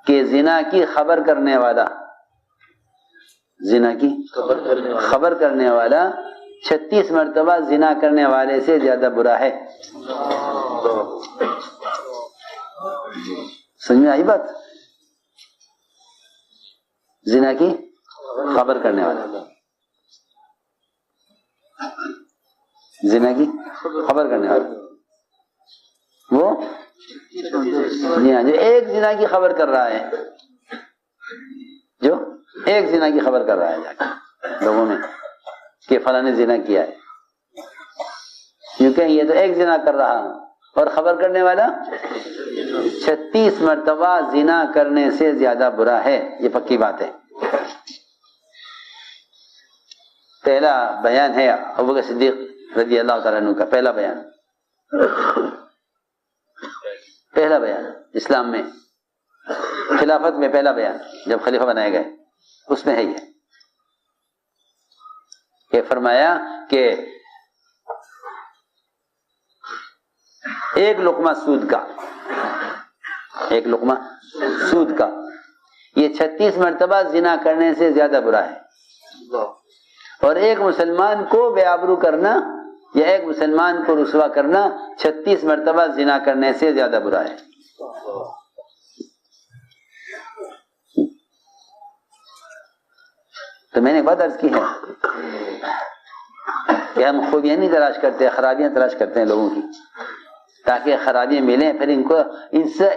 کہ زنا کی خبر کرنے والا، زنا کی خبر کرنے والا 36 مرتبہ زنا کرنے والے سے زیادہ برا ہے۔ سمجھ میں آئی بات؟ زنا کی خبر کرنے والا، زنا کی خبر کرنے والا وہ جی ہاں، جو ایک زنا کی خبر کر رہا ہے، جو ایک زنا کی خبر کر رہا ہے جا کے لوگوں میں کہ فلاں نے زنا کیا ہے، کیونکہ یہ تو ایک زنا کر رہا ہے، اور خبر کرنے والا 36 مرتبہ زنا کرنے سے زیادہ برا ہے، یہ پکی بات ہے۔ پہلا بیان ہے ابوبکر صدیق رضی اللہ تعالیٰ عنہ کا، پہلا بیان، پہلا بیان اسلام میں، خلافت میں پہلا بیان جب خلیفہ بنائے گئے، اس میں ہے یہ کہ فرمایا کہ ایک لقمہ سود کا، ایک لقمہ سود کا یہ 36 مرتبہ زنا کرنے سے زیادہ برا ہے، اور ایک مسلمان کو بے آبرو کرنا یا ایک مسلمان کو رسوا کرنا 36 مرتبہ زنا کرنے سے زیادہ برا ہے۔ تو میں نے ایک بات عرض کی ہے کہ ہم خوبیاں نہیں تلاش کرتے، خرابیاں تلاش کرتے ہیں لوگوں کی، تاکہ خرابیاں ملیں، پھر ان کو ان سے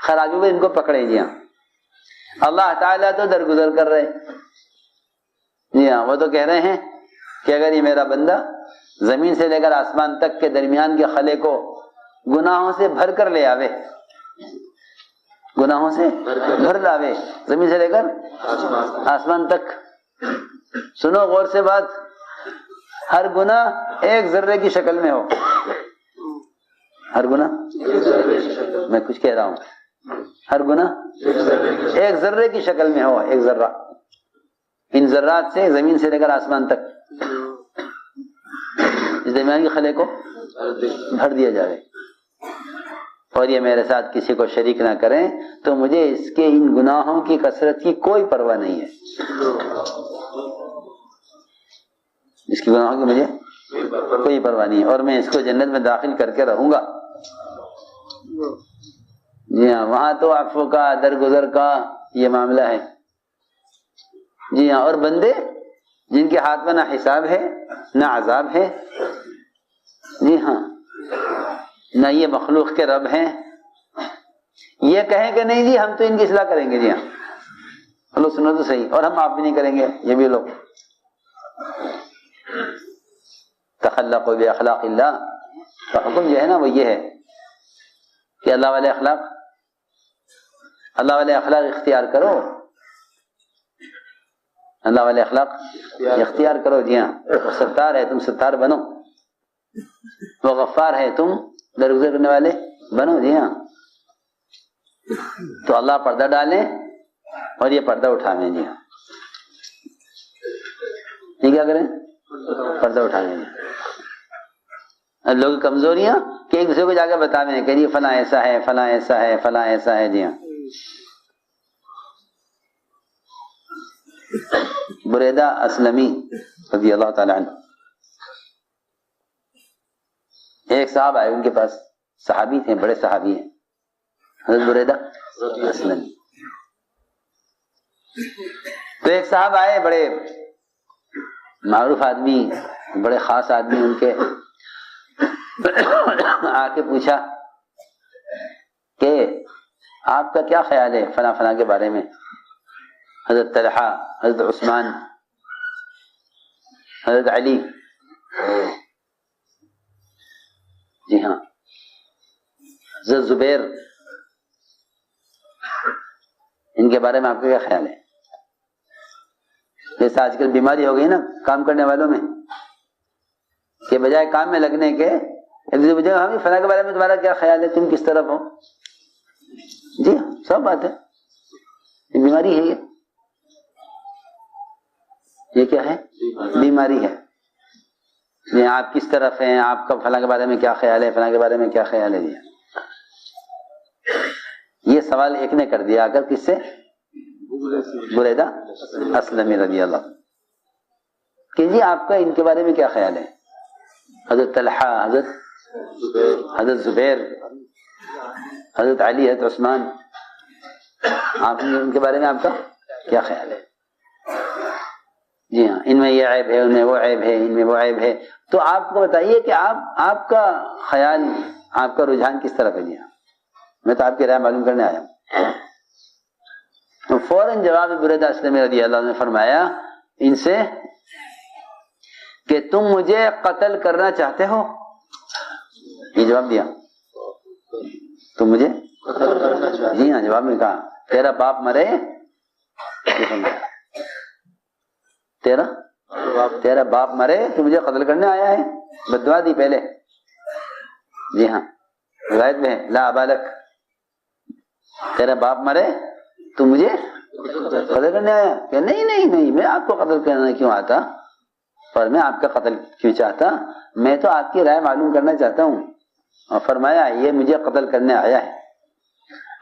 خرابیوں کو ان کو پکڑیں۔ جی ہاں، اللہ تعالیٰ تو درگزر کر رہے، جی ہاں، وہ تو کہہ رہے ہیں کہ اگر یہ میرا بندہ زمین سے لے کر آسمان تک کے درمیان کے خلے کو گناہوں سے بھر کر لے آوے، گناہوں سے بھر لاوے، زمین سے لے کر آسمان تک، سنو غور سے بات، ہر گناہ ایک ذرے کی شکل میں ہو، ہر گناہ، میں کچھ کہہ رہا ہوں، ہر گناہ ایک ذرے کی شکل میں ہو، ایک ذرہ، ان ذرات سے زمین سے لے کر آسمان تک اس درمیان کے خلے کو بھر دیا جائے، اور یہ میرے ساتھ کسی کو شریک نہ کریں، تو مجھے اس کے ان گناہوں کی کثرت کی کوئی پرواہ نہیں ہے، اس کی گناہوں کی مجھے کوئی پرواہ نہیں ہے، اور میں اس کو جنت میں داخل کر کے رہوں گا۔ جی ہاں، وہاں تو عفو کا، درگزر کا یہ معاملہ ہے۔ جی ہاں، اور بندے جن کے ہاتھ میں نہ حساب ہے نہ عذاب ہے، جی ہاں، نہ یہ مخلوق کے رب ہیں، یہ کہیں کہ نہیں جی ہم تو ان کی اصلاح کریں گے، جی ہاں، چلو سنو تو صحیح، اور ہم آپ بھی نہیں کریں گے، یہ بھی لوگ تخلقوا باخلاق اللہ کا حکم جو ہے نا وہ یہ ہے کہ اللہ والے اخلاق، اللہ والے اخلاق اختیار کرو، اللہ والے اخلاق اختیار کرو، جی ہاں، وہ ستار ہے تم ستار بنو، وہ غفار ہے تم درگزر کرنے والے بنو، جی ہاں۔ تو اللہ پردہ ڈالیں اور یہ پردہ اٹھائیں، جی ہاں، یہ کیا کریں؟ پردہ اٹھائیں۔ لوگ کمزوریاں کہ ایک دوسرے کو جا کے بتاویں کہ جی فلاں ایسا ہے، فلاں ایسا ہے، فلاں ایسا ہے، جی ہاں۔ بریدہ اسلمی رضی اللہ تعالی عنہ، ایک صاحب آئے ان کے پاس، صحابی تھے، بڑے صحابی ہیں، حضرت بریدہ اسلمی۔ تو ایک صاحب آئے، بڑے معروف آدمی، بڑے خاص آدمی، ان کے آ کے پوچھا کہ آپ کا کیا خیال ہے فلاں فلاں کے بارے میں، حضرت طلحہ، حضرت عثمان، حضرت علی، جی ہاں، حضرت زبیر، ان کے بارے میں آپ کا کیا خیال ہے؟ جیسے آج کل بیماری ہو گئی نا کام کرنے والوں میں، کہ بجائے کام میں لگنے کے ایک دوسرے پوچھیں ہم فلاں کے بارے میں تمہارا کیا خیال ہے، تم کس طرف ہو؟ جی ہاں، سب بات ہے، یہ بیماری ہے، یہ کیا ہے؟ بیماری ہے۔ یہ آپ کس طرف ہیں، آپ کا فلاں کے بارے میں کیا خیال ہے، فلاں کے بارے میں کیا خیال ہے، یہ سوال ایک نے کر دیا اگر کس سے؟ بریدہ اسلمی رضی اللہ کہ جی آپ کا ان کے بارے میں کیا خیال ہے؟ حضرت طلحہ، حضرت زبیر، حضرت علی، حضرت عثمان، آپ ان کے بارے میں آپ کا کیا خیال ہے؟ جی ہاں، ان میں یہ عیب ہے، ان میں وہ عیب ہے، ان میں وہ عیب ہے. تو آپ کو بتائیے کہ آپ کا خیال، آپ کا رجحان کس طرف ہے؟ جی ہاں، میں تو آپ کی رائے معلوم کرنے آیا ہوں. تو فوراً جواب بریدہ اسلمی رضی اللہ عنہ نے فرمایا ان سے کہ تم مجھے قتل کرنا چاہتے ہو؟ یہ جواب دیا، تم مجھے؟ جی ہاں، جواب میں کہا تیرا باپ مرے، تیرا باپ مرے تو مجھے قتل کرنے آیا ہے؟ بددعا دی پہلے. جی ہاں، روایت میں ہے لا ابالک، تیرا باپ مرے تو مجھے قتل کرنے آیا؟ کہ نہیں، میں آپ کو قتل کرنے کیوں آتا، پر میں آپ کا قتل کیوں چاہتا، میں تو آپ کی رائے معلوم کرنا چاہتا ہوں. اور فرمایا یہ مجھے قتل کرنے آیا ہے.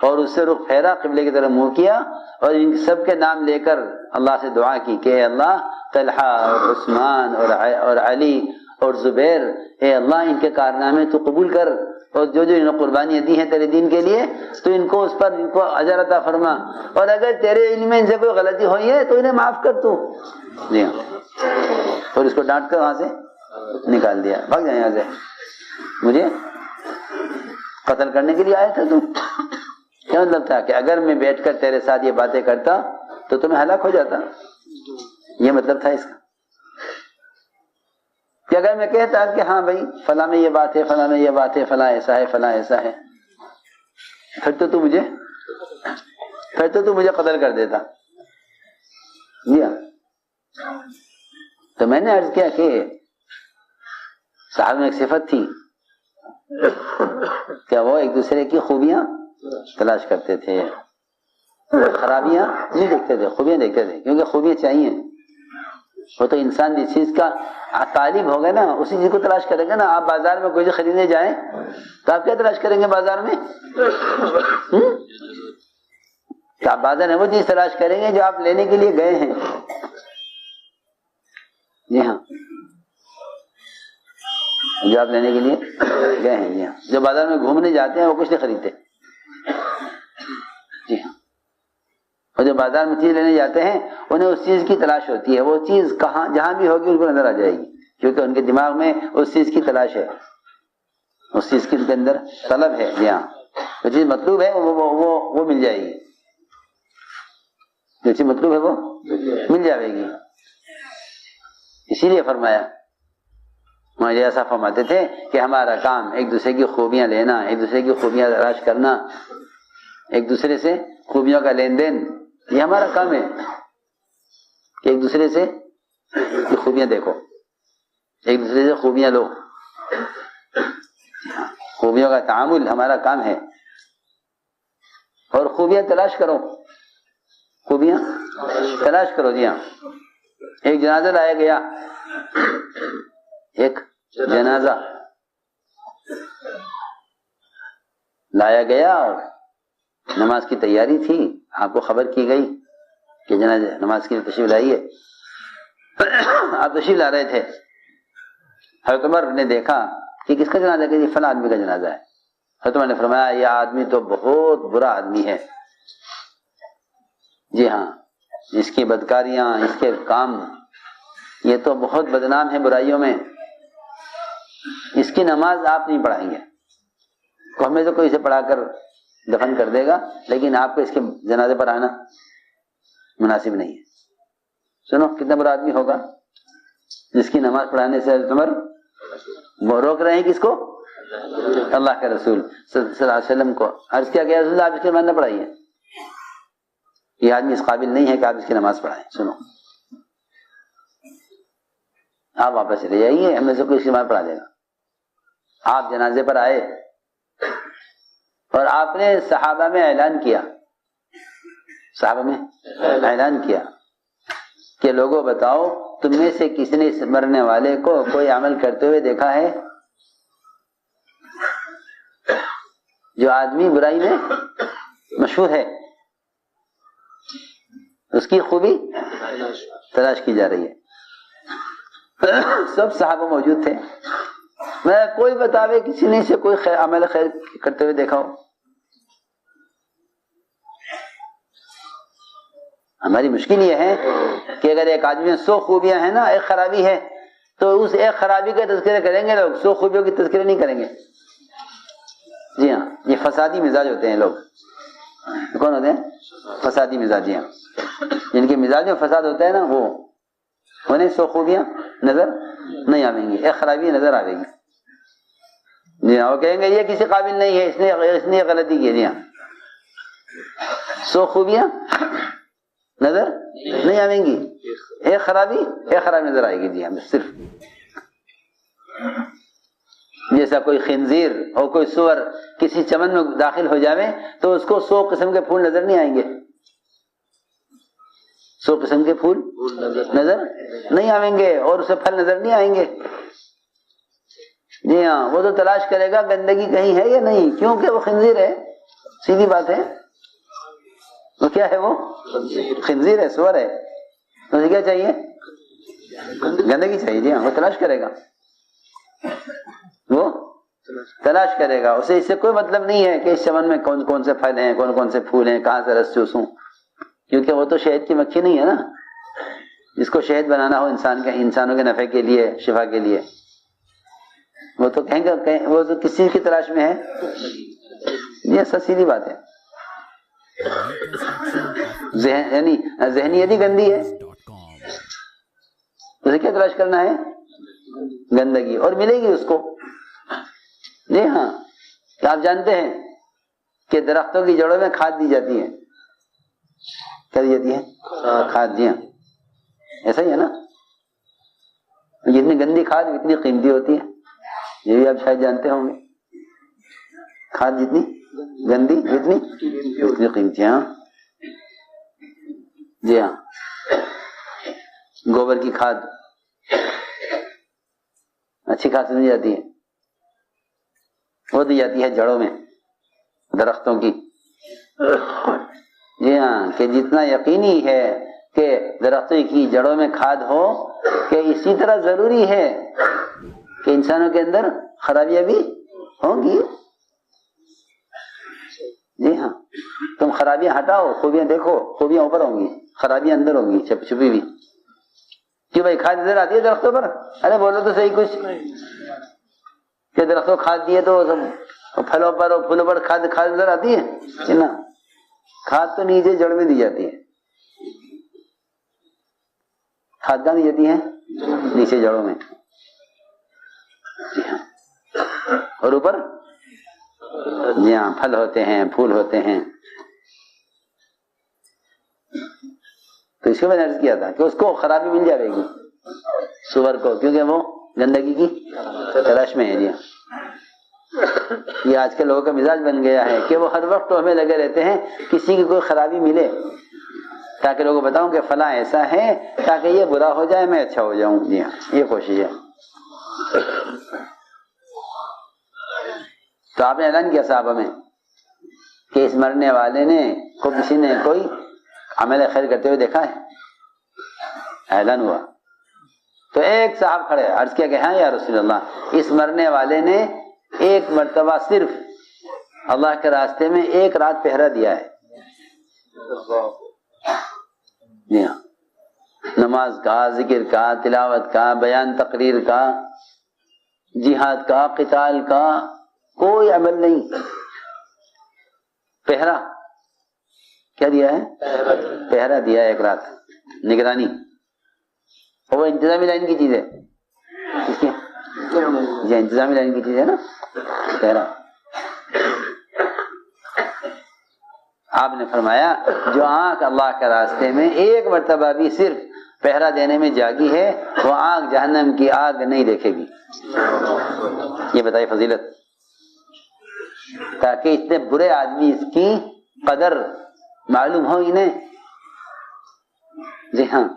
اور اس سے رخ پھیرا، قبلے کی طرف منہ کیا اور ان سب کے نام لے کر اللہ سے دعا کی کہ اے اللہ طلحہ اور عثمان اور علی اور زبیر، اے اللہ ان کے کارنامے تو قبول کر، اور جو انہوں نے قربانیاں دی ہیں تیرے دین کے لیے تو ان کو اس پر ان کو اجر عطا فرما، اور اگر تیرے علم میں ان سے کوئی غلطی ہوئی ہے تو انہیں معاف کر تو. جی ہاں، اور اس کو ڈانٹ کر وہاں سے نکال دیا، بھاگ جائیں یہاں سے، مجھے قتل کرنے کے لیے آئے تھے. تو کیا مطلب تھا کہ اگر میں بیٹھ کر تیرے ساتھ یہ باتیں کرتا تو تمہیں ہلاک ہو جاتا؟ یہ مطلب تھا اس کا کہ اگر میں کہتا کہ ہاں بھائی فلاں میں یہ بات ہے، فلاں میں یہ بات ہے، فلاں ایسا ہے، فلاں ایسا ہے، پھر تو تو مجھے قتل کر دیتا. جی ہاں، تو میں نے عرض کیا کہ صحابہ میں ایک صفت تھی کہ وہ ایک دوسرے کی خوبیاں تلاش کرتے تھے، خرابیاں نہیں دیکھتے تھے، خوبیاں دیکھتے تھے، کیونکہ خوبیاں چاہیے. وہ تو انسان جس چیز کا طالب ہوگا نا اسی چیز کو تلاش کرے گا نا. آپ بازار میں کوئی چیز خریدنے جائیں تو آپ کیا تلاش کریں گے بازار میں؟ تو آپ بازار میں وہ چیز تلاش کریں گے جو آپ لینے کے لیے گئے ہیں. جی ہاں، جو آپ لینے کے لیے گئے ہیں. جی ہاں، جو بازار میں گھومنے جاتے ہیں وہ کچھ نہیں خریدتے. جی ہاں، اور جو بازار میں چیز لینے جاتے ہیں انہیں اس چیز کی تلاش ہوتی ہے، وہ چیز کہاں جہاں بھی ہوگی ان کو نظر آ جائے گی، کیونکہ ان کے دماغ میں اس چیز کی تلاش ہے، اس چیز کے اندر طلب ہے. جی ہاں، جو چیز مطلوب ہے وہ مل جائے گی، جو چیز مطلوب ہے وہ مل جائے گی. اسی لیے فرمایا مجھے ایسا فرماتے تھے کہ ہمارا کام ایک دوسرے کی خوبیاں لینا، ایک دوسرے کی خوبیاں تلاش کرنا، ایک دوسرے سے خوبیوں کا لین دین، یہ ہمارا کام ہے کہ ایک دوسرے سے خوبیاں دیکھو، ایک دوسرے سے خوبیاں لو، خوبیوں کا تعامل ہمارا کام ہے. اور خوبیاں تلاش کرو، خوبیاں تلاش کرو. جی ہاں، ایک جنازہ لایا گیا، ایک جنازہ لایا گیا اور نماز کی تیاری تھی. آپ کو خبر کی گئی کہ جنازہ نماز کی تشریف لائیے. آپ تشریف لا رہے تھے، حضرت عمر نے دیکھا کہ کس کا جنازہ ہے، کہ فلاں آدمی کا جنازہ ہے. حضرت عمر نے فرمایا یہ آدمی تو بہت برا آدمی ہے. جی ہاں، اس کی بدکاریاں، اس کے کام، یہ تو بہت بدنام ہے برائیوں میں. اس کی نماز آپ نہیں پڑھائیں گے، ہمیں تو کوئی اسے پڑھا کر دفن کر دے گا، لیکن آپ کو اس کے جنازے پر آنا مناسب نہیں ہے. سنو کتنا برا آدمی ہوگا جس کی نماز پڑھانے سے حضرت عمر وہ روک رہے ہیں. کس کو؟ اللہ کے رسول صلی اللہ علیہ وسلم کو. عرض کیا کہ رسول اللہ آپ اس کی نماز نہ پڑھائیے، یہ آدمی اس قابل نہیں ہے کہ آپ اس کی نماز پڑھائیں. سنو آپ واپس چلے جائیے، ہمیں سے کوئی اس کی نماز پڑھا دے گا. آپ جنازے پر آئے اور آپ نے صحابہ میں اعلان کیا کہ لوگوں بتاؤ تم میں سے کسی نے اس مرنے والے کو کوئی عمل کرتے ہوئے دیکھا ہے؟ جو آدمی برائی میں مشہور ہے، اس کی خوبی تلاش کی جا رہی ہے. سب صحابہ موجود تھے. میں کوئی بتاوے کسی نے سے کوئی عمل خیر کرتے ہوئے دیکھا ہو؟ ہماری مشکل یہ ہے کہ اگر ایک آدمی میں 100 خوبیاں ہیں نا، ایک خرابی ہے، تو اس ایک خرابی کا تذکرہ کریں گے لوگ، 100 خوبیوں کی تذکرہ نہیں کریں گے. جی ہاں، یہ فسادی مزاج ہوتے ہیں لوگ. کون ہوتے ہیں؟ فسادی مزاجیاں. جن کے مزاج میں فساد ہوتا ہے نا، وہ انہیں 100 خوبیاں نظر نہیں آئیں گی، ایک خرابی نظر آئے گی. جی ہاں، وہ کہیں گے یہ کسی قابل نہیں ہے، اس نے غلطی کی. جی ہاں، 100 خوبیاں نظر نہیں آئیں گی، ایک خرابی نظر آئے گی. جی ہاں، صرف جیسا کوئی خنزیر اور کوئی سور کسی چمن میں داخل ہو جاوے تو اس کو 100 قسم کے پھول نظر نہیں آئیں گے، 100 قسم کے پھول نظر نہیں آئیں گے، اور اسے پھل نظر نہیں آئیں گے. جی ہاں، وہ تو تلاش کرے گا گندگی کہیں ہے یا نہیں، کیونکہ وہ خنزیر ہے. سیدھی بات ہے. وہ کیا ہے؟ وہ خنزیر ہے، سور ہے. تو اسے کیا چاہیے؟ گندگی چاہیے. جی ہاں، وہ تلاش کرے گا، وہ تلاش کرے گا. اسے اس سے کوئی مطلب نہیں ہے کہ اس چمن میں کون کون سے پھل ہیں، کون کون سے پھول ہیں، کہاں سے رس چوسوں، کیونکہ وہ تو شہد کی مکھی نہیں ہے نا. جس کو شہد بنانا ہو انسانوں کے نفع کے لیے، شفا کے لیے، وہ تو کہیں گے وہ تو کس چیز کی تلاش میں ہے. یہ سب سیدھی بات ہے. یعنی ذہنیت ہی گندی ہے. اسے کیا تلاش کرنا ہے؟ گندگی، اور ملے گی اس کو. جی ہاں، آپ جانتے ہیں کہ درختوں کی جڑوں میں کھاد دی جاتی ہے. کیا دی جاتی ہے؟ کھاد. جی ہاں، ایسا ہی ہے نا. جتنی گندی کھاد اتنی قیمتی ہوتی ہے. یہ بھی آپ شاید جانتے ہوں گے. کھاد جتنی گندی اتنی قیمتی. ہاں جی ہاں، گوبر کی کھاد اچھی کھاد سمجھی جاتی ہے، وہ دی جاتی ہے جڑوں میں درختوں کی. جی ہاں، کہ جتنا یقینی ہے کہ درختوں کی جڑوں میں کھاد ہو، کہ اسی طرح ضروری ہے کہ انسانوں کے اندر خرابیاں بھی ہوں گی. جی ہاں، تم خرابیاں ہٹاؤ، خوبیاں دیکھو. خوبیاں اوپر ہوں گی، خرابیاں اندر ہوں گی چھپی چھپی بھی. کیوں بھائی کھاد نظر آتی ہے درختوں پر؟ ارے بولو تو صحیح کچھ، کہ درختوں کھاد دیے تو پھلوں پر اور پھولوں پر کھاد نظر آتی ہے نا. کھاد تو نیچے جڑ میں دی جاتی ہے. کھاد کہاں دی جاتی ہے؟ نیچے جڑوں میں. جی ہاں، اور اوپر جی ہاں پھل ہوتے ہیں، پھول ہوتے ہیں. تو اس کو میں نے عرض کیا تھا کہ اس کو خرابی مل جائے گی سور کو، کیونکہ وہ گندگی کی تلاش میں ہے. جی یہ آج کے لوگوں کا مزاج بن گیا ہے کہ وہ ہر وقت تو ہمیں لگے رہتے ہیں کسی کی کوئی خرابی ملے تاکہ لوگوں کو بتاؤں کہ فلاں ایسا ہے، تاکہ یہ برا ہو جائے میں اچھا ہو جاؤں. جی ہاں، یہ کوشش ہے. تو آپ نے اعلان کیا صحابہ میں کہ اس مرنے والے نے کو کسی نے کوئی عمل خیر کرتے ہوئے دیکھا ہے؟ اعلان ہوا تو ایک صاحب کھڑے عرض کیا کہ ہاں یا رسول اللہ، اس مرنے والے نے ایک مرتبہ صرف اللہ کے راستے میں ایک رات پہرا دیا ہے. جی ہاں، نماز کا، ذکر کا، تلاوت کا، بیان تقریر کا، جہاد کا، قتال کا کوئی عمل نہیں. پہرا کیا دیا ہے؟ پہرا دیا ہے ایک رات، نگرانی. اور وہ انتظامی لائن کی چیز ہے. اس کی جی انتظامی لائن کی چیز ہے نا پہرا. آپ نے فرمایا جو آنکھ اللہ کے راستے میں ایک مرتبہ بھی صرف پہرا دینے میں جاگی ہے، وہ آنکھ جہنم کی آگ نہیں دیکھے گی. یہ بتائی فضیلت، تاکہ اتنے برے آدمی اس کی قدر معلوم ہو انہیں. جی ہاں،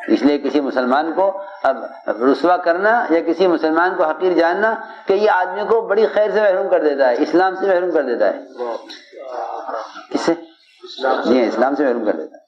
اس لیے کسی مسلمان کو اب رسوا کرنا یا کسی مسلمان کو حقیر جاننا کہ یہ آدمی کو بڑی خیر سے محروم کر دیتا ہے، اسلام سے محروم کر دیتا ہے. کس سے؟ جی اسلام سے محروم کر دیتا ہے.